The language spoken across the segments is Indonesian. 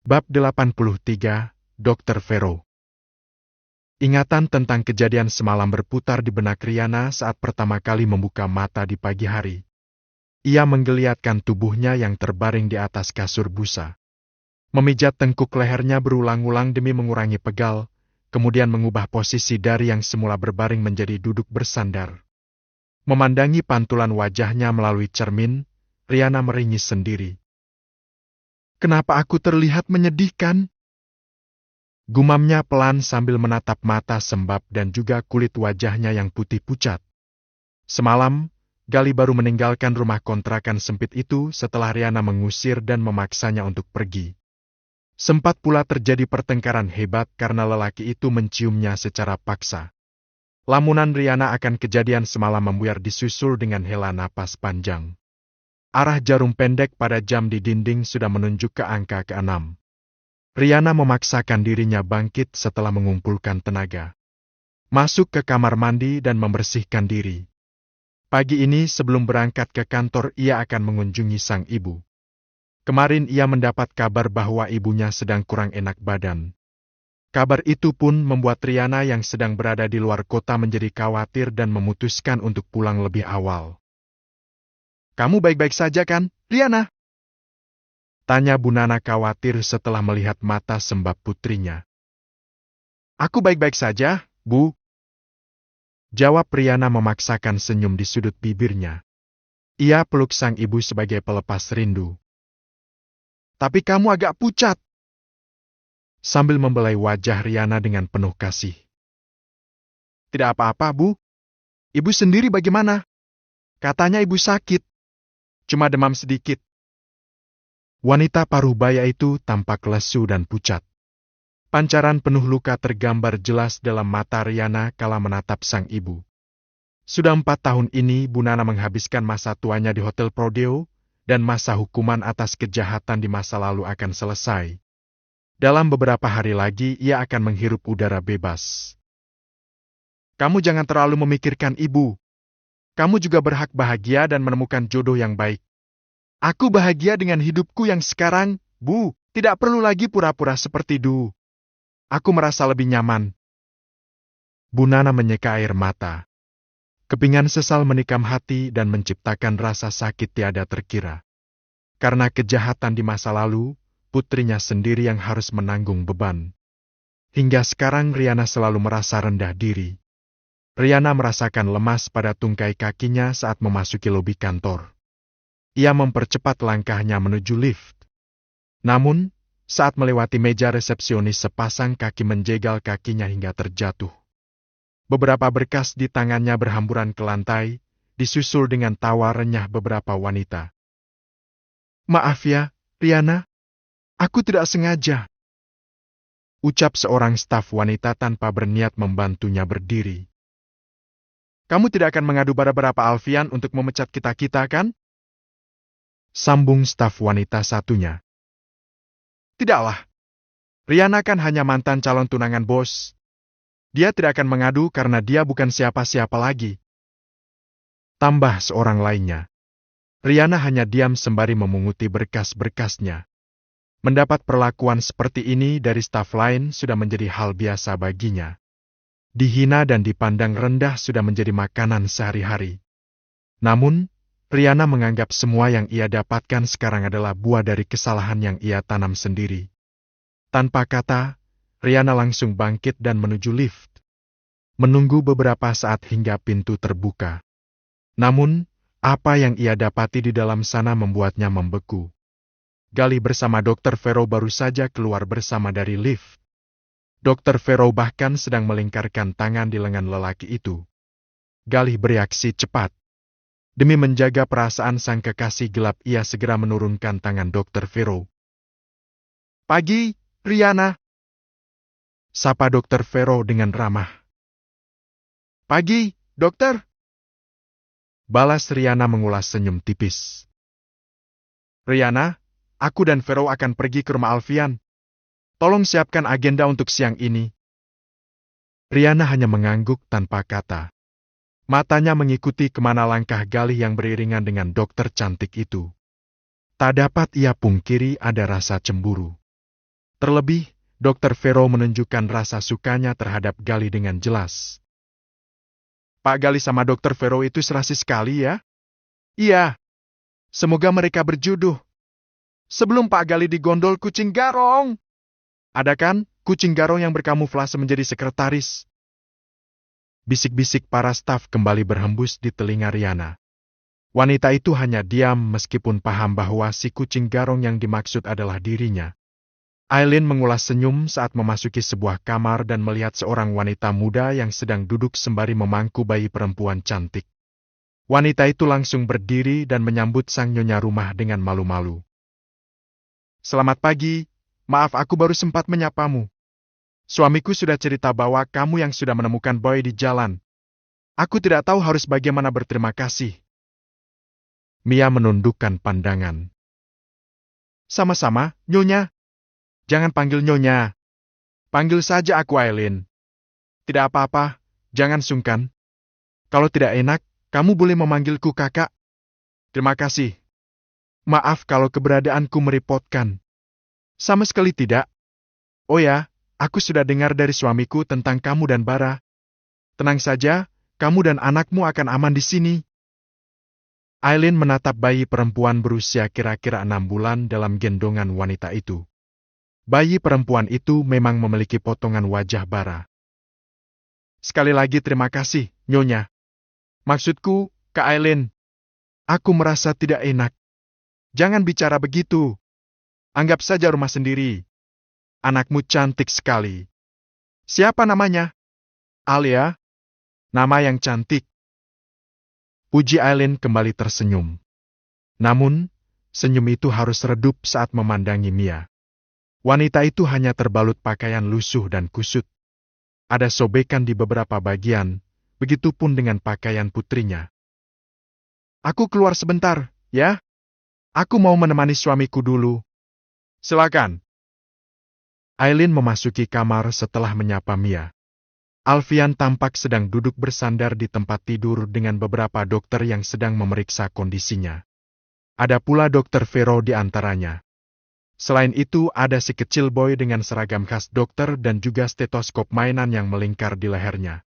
Bab 83, Dr. Vero. Ingatan tentang kejadian semalam berputar di benak Riana saat pertama kali membuka mata di pagi hari. Ia menggeliatkan tubuhnya yang terbaring di atas kasur busa. Memijat tengkuk lehernya berulang-ulang demi mengurangi pegal, kemudian mengubah posisi dari yang semula berbaring menjadi duduk bersandar. Memandangi pantulan wajahnya melalui cermin, Riana meringis sendiri. "Kenapa aku terlihat menyedihkan?" Gumamnya pelan sambil menatap mata sembab dan juga kulit wajahnya yang putih pucat. Semalam, Gali baru meninggalkan rumah kontrakan sempit itu setelah Riana mengusir dan memaksanya untuk pergi. Sempat pula terjadi pertengkaran hebat karena lelaki itu menciumnya secara paksa. Lamunan Riana akan kejadian semalam membuyar disusul dengan hela napas panjang. Arah jarum pendek pada jam di dinding sudah menunjuk ke angka ke-6. Riana memaksakan dirinya bangkit setelah mengumpulkan tenaga. Masuk ke kamar mandi dan membersihkan diri. Pagi ini sebelum berangkat ke kantor ia akan mengunjungi sang ibu. Kemarin ia mendapat kabar bahwa ibunya sedang kurang enak badan. Kabar itu pun membuat Riana yang sedang berada di luar kota menjadi khawatir dan memutuskan untuk pulang lebih awal. "Kamu baik-baik saja kan, Riana?" tanya Bu Nana khawatir setelah melihat mata sembab putrinya. "Aku baik-baik saja, Bu," jawab Riana memaksakan senyum di sudut bibirnya. Ia peluk sang ibu sebagai pelepas rindu. "Tapi kamu agak pucat," sambil membelai wajah Riana dengan penuh kasih. "Tidak apa-apa, Bu. Ibu sendiri bagaimana? Katanya ibu sakit. Cuma demam sedikit." Wanita paruh baya itu tampak lesu dan pucat. Pancaran penuh luka tergambar jelas dalam mata Riana kala menatap sang ibu. Sudah 4 tahun ini Bu Nana menghabiskan masa tuanya di Hotel Prodeo, dan masa hukuman atas kejahatan di masa lalu akan selesai. Dalam beberapa hari lagi ia akan menghirup udara bebas. "Kamu jangan terlalu memikirkan ibu. Kamu juga berhak bahagia dan menemukan jodoh yang baik. Aku bahagia dengan hidupku yang sekarang, Bu. Tidak perlu lagi pura-pura seperti dulu. Aku merasa lebih nyaman." Bu Nana menyeka air mata. Kepingan sesal menikam hati dan menciptakan rasa sakit tiada terkira. Karena kejahatan di masa lalu, putrinya sendiri yang harus menanggung beban. Hingga sekarang Riana selalu merasa rendah diri. Riana merasakan lemas pada tungkai kakinya saat memasuki lobi kantor. Ia mempercepat langkahnya menuju lift. Namun, saat melewati meja resepsionis sepasang kaki menjegal kakinya hingga terjatuh. Beberapa berkas di tangannya berhamburan ke lantai, disusul dengan tawa renyah beberapa wanita. "Maaf ya, Riana. Aku tidak sengaja," ucap seorang staf wanita tanpa berniat membantunya berdiri. "Kamu tidak akan mengadu pada Pak Alfian untuk memecat kita-kita, kan?" sambung staf wanita satunya. "Tidaklah. Riana kan hanya mantan calon tunangan bos. Dia tidak akan mengadu karena dia bukan siapa-siapa lagi," tambah seorang lainnya. Riana hanya diam sembari memunguti berkas-berkasnya. Mendapat perlakuan seperti ini dari staf lain sudah menjadi hal biasa baginya. Dihina dan dipandang rendah sudah menjadi makanan sehari-hari. Namun, Riana menganggap semua yang ia dapatkan sekarang adalah buah dari kesalahan yang ia tanam sendiri. Tanpa kata, Riana langsung bangkit dan menuju lift. Menunggu beberapa saat hingga pintu terbuka. Namun, apa yang ia dapati di dalam sana membuatnya membeku. Gali bersama Dr. Vero baru saja keluar bersama dari lift. Dr. Vero bahkan sedang melingkarkan tangan di lengan lelaki itu. Gali bereaksi cepat. Demi menjaga perasaan sang kekasih gelap, ia segera menurunkan tangan Dr. Vero. "Pagi, Riana," sapa Dr. Vero dengan ramah. "Pagi, dokter," balas Riana mengulas senyum tipis. "Riana, aku dan Vero akan pergi ke rumah Alfian. Tolong siapkan agenda untuk siang ini." Riana hanya mengangguk tanpa kata. Matanya mengikuti kemana langkah Gali yang beriringan dengan dokter cantik itu. Tak dapat ia pungkiri ada rasa cemburu. Terlebih, Dr. Vero menunjukkan rasa sukanya terhadap Gali dengan jelas. Pak Gali sama Dr. Vero itu serasi sekali ya? Iya. Semoga mereka berjodoh. Sebelum Pak Gali digondol kucing garong. Ada kan kucing garong yang berkamuflase menjadi sekretaris? Bisik-bisik para staf kembali berhembus di telinga Riana. Wanita itu hanya diam meskipun paham bahwa si kucing garong yang dimaksud adalah dirinya. Aileen mengulas senyum saat memasuki sebuah kamar dan melihat seorang wanita muda yang sedang duduk sembari memangku bayi perempuan cantik. Wanita itu langsung berdiri dan menyambut sang nyonya rumah dengan malu-malu. Selamat pagi, maaf aku baru sempat menyapamu. Suamiku sudah cerita bahwa kamu yang sudah menemukan Boy di jalan. Aku tidak tahu harus bagaimana berterima kasih. Mia menundukkan pandangan. Sama-sama, Nyonya. Jangan panggil Nyonya. Panggil saja aku Aileen. Tidak apa-apa, jangan sungkan. Kalau tidak enak, kamu boleh memanggilku kakak. Terima kasih. Maaf kalau keberadaanku merepotkan. Sama sekali tidak. Oh ya, aku sudah dengar dari suamiku tentang kamu dan Bara. Tenang saja, kamu dan anakmu akan aman di sini. Aileen menatap bayi perempuan berusia kira-kira 6 bulan dalam gendongan wanita itu. Bayi perempuan itu memang memiliki potongan wajah Bara. Sekali lagi terima kasih, Nyonya. Maksudku, Kak Aileen. Aku merasa tidak enak. Jangan bicara begitu. Anggap saja rumah sendiri. Anakmu cantik sekali. Siapa namanya? Alia. Nama yang cantik. Puji Aileen kembali tersenyum. Namun, senyum itu harus redup saat memandangi Mia. Wanita itu hanya terbalut pakaian lusuh dan kusut. Ada sobekan di beberapa bagian, begitupun dengan pakaian putrinya. Aku keluar sebentar, ya? Aku mau menemani suamiku dulu. Silakan. Aileen memasuki kamar setelah menyapa Mia. Alfian tampak sedang duduk bersandar di tempat tidur dengan beberapa dokter yang sedang memeriksa kondisinya. Ada pula Dr. Vero di antaranya. Selain itu ada si kecil Boy dengan seragam khas dokter dan juga stetoskop mainan yang melingkar di lehernya.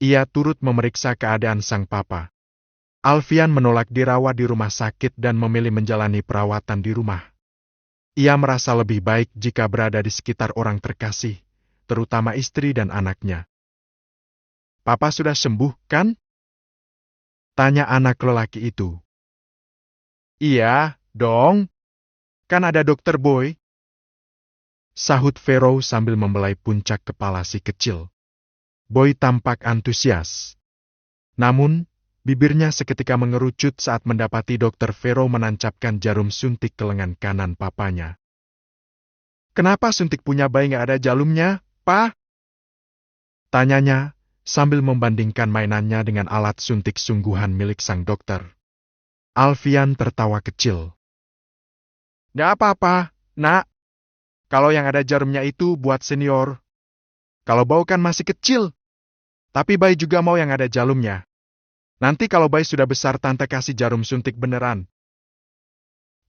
Ia turut memeriksa keadaan sang papa. Alfian menolak dirawat di rumah sakit dan memilih menjalani perawatan di rumah. Ia merasa lebih baik jika berada di sekitar orang terkasih, terutama istri dan anaknya. Papa sudah sembuh, kan? Tanya anak lelaki itu. Iya, dong. Kan ada Dokter Boy. Sahut Vero sambil membelai puncak kepala si kecil. Boy tampak antusias. Namun, bibirnya seketika mengerucut saat mendapati Dokter Vero menancapkan jarum suntik ke lengan kanan papanya. Kenapa suntik punya bayi nggak ada jalumnya, Pa? Tanyanya, sambil membandingkan mainannya dengan alat suntik sungguhan milik sang dokter. Alfian tertawa kecil. Nggak apa-apa, Nak. Kalau yang ada jarumnya itu buat senior. Kalau Bau kan masih kecil. Tapi bayi juga mau yang ada jalumnya. Nanti kalau bayi sudah besar tante kasih jarum suntik beneran.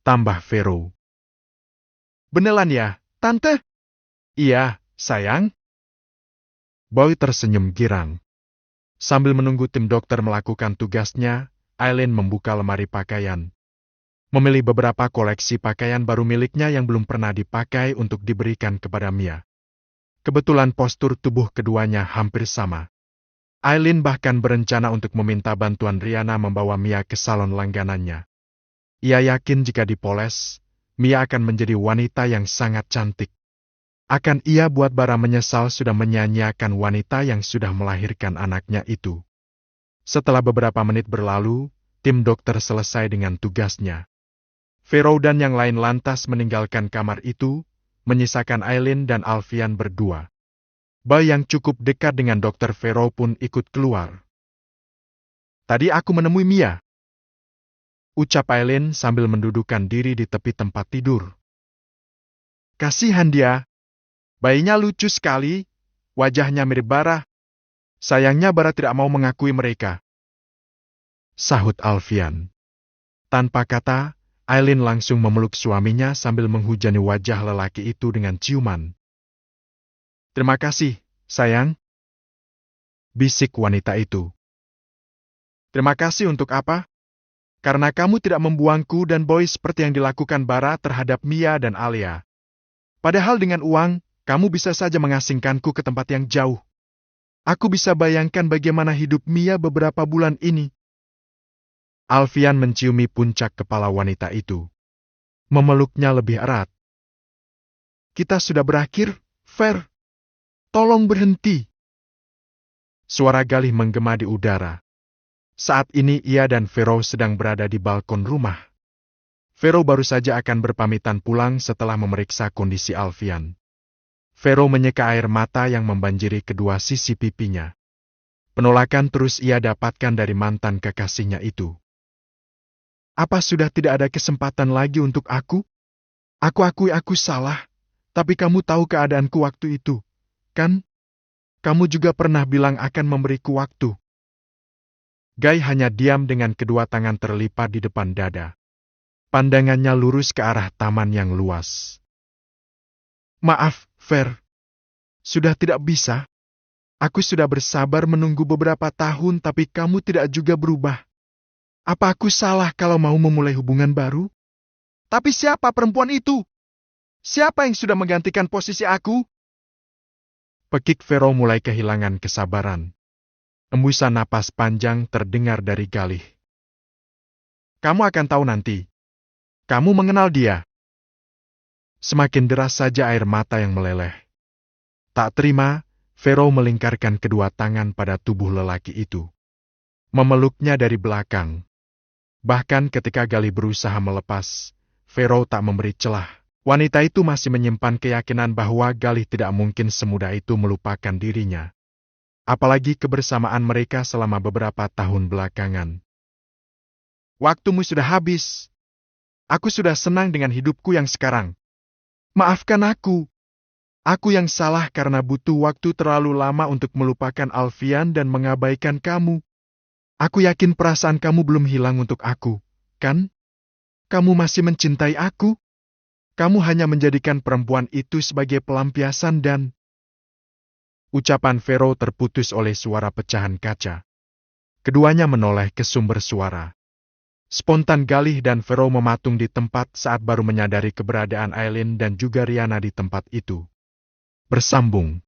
Tambah Vero. Beneran ya, tante? Iya, sayang. Boy tersenyum girang. Sambil menunggu tim dokter melakukan tugasnya, Aileen membuka lemari pakaian. Memilih beberapa koleksi pakaian baru miliknya yang belum pernah dipakai untuk diberikan kepada Mia. Kebetulan postur tubuh keduanya hampir sama. Aileen bahkan berencana untuk meminta bantuan Riana membawa Mia ke salon langganannya. Ia yakin jika dipoles, Mia akan menjadi wanita yang sangat cantik. Akan ia buat Bara menyesal sudah menyanyiakan wanita yang sudah melahirkan anaknya itu. Setelah beberapa menit berlalu, tim dokter selesai dengan tugasnya. Vero dan yang lain lantas meninggalkan kamar itu, menyisakan Aileen dan Alfian berdua. Boy yang cukup dekat dengan Dr. Vero pun ikut keluar. Tadi aku menemui Mia. Ucap Aileen sambil mendudukkan diri di tepi tempat tidur. Kasihan dia. Bayinya lucu sekali, wajahnya mirip Bara. Sayangnya Bara tidak mau mengakui mereka. Sahut Alfian. Tanpa kata, Aileen langsung memeluk suaminya sambil menghujani wajah lelaki itu dengan ciuman. "Terima kasih, sayang," bisik wanita itu. "Terima kasih untuk apa? Karena kamu tidak membuangku dan Boy seperti yang dilakukan Bara terhadap Mia dan Alia. Padahal dengan uang, kamu bisa saja mengasingkanku ke tempat yang jauh. Aku bisa bayangkan bagaimana hidup Mia beberapa bulan ini." Alfian menciumi puncak kepala wanita itu. Memeluknya lebih erat. "Kita sudah berakhir, Fer. Tolong berhenti." Suara Galih menggema di udara. Saat ini ia dan Vero sedang berada di balkon rumah. Vero baru saja akan berpamitan pulang setelah memeriksa kondisi Alfian. Vero menyeka air mata yang membanjiri kedua sisi pipinya. Penolakan terus ia dapatkan dari mantan kekasihnya itu. "Apa sudah tidak ada kesempatan lagi untuk aku? Aku akui aku salah, tapi kamu tahu keadaanku waktu itu, kan? Kamu juga pernah bilang akan memberiku waktu." Guy hanya diam dengan kedua tangan terlipat di depan dada. Pandangannya lurus ke arah taman yang luas. "Maaf, Fer. Sudah tidak bisa. Aku sudah bersabar menunggu beberapa tahun tapi kamu tidak juga berubah. Apa aku salah kalau mau memulai hubungan baru? Tapi siapa perempuan itu? Siapa yang sudah menggantikan posisi aku?" Pekik Vero mulai kehilangan kesabaran. Embusan napas panjang terdengar dari Galih. "Kamu akan tahu nanti. Kamu mengenal dia." Semakin deras saja air mata yang meleleh. Tak terima, Vero melingkarkan kedua tangan pada tubuh lelaki itu. Memeluknya dari belakang. Bahkan ketika Galih berusaha melepas, Vero tak memberi celah. Wanita itu masih menyimpan keyakinan bahwa Galih tidak mungkin semudah itu melupakan dirinya. Apalagi kebersamaan mereka selama beberapa tahun belakangan. "Waktumu sudah habis. Aku sudah senang dengan hidupku yang sekarang. Maafkan aku. Aku yang salah karena butuh waktu terlalu lama untuk melupakan Alfian dan mengabaikan kamu. Aku yakin perasaan kamu belum hilang untuk aku, kan? Kamu masih mencintai aku? Kamu hanya menjadikan perempuan itu sebagai pelampiasan dan..." Ucapan Vero terputus oleh suara pecahan kaca. Keduanya menoleh ke sumber suara. Spontan Galih dan Vero mematung di tempat saat baru menyadari keberadaan Aileen dan juga Riana di tempat itu. Bersambung.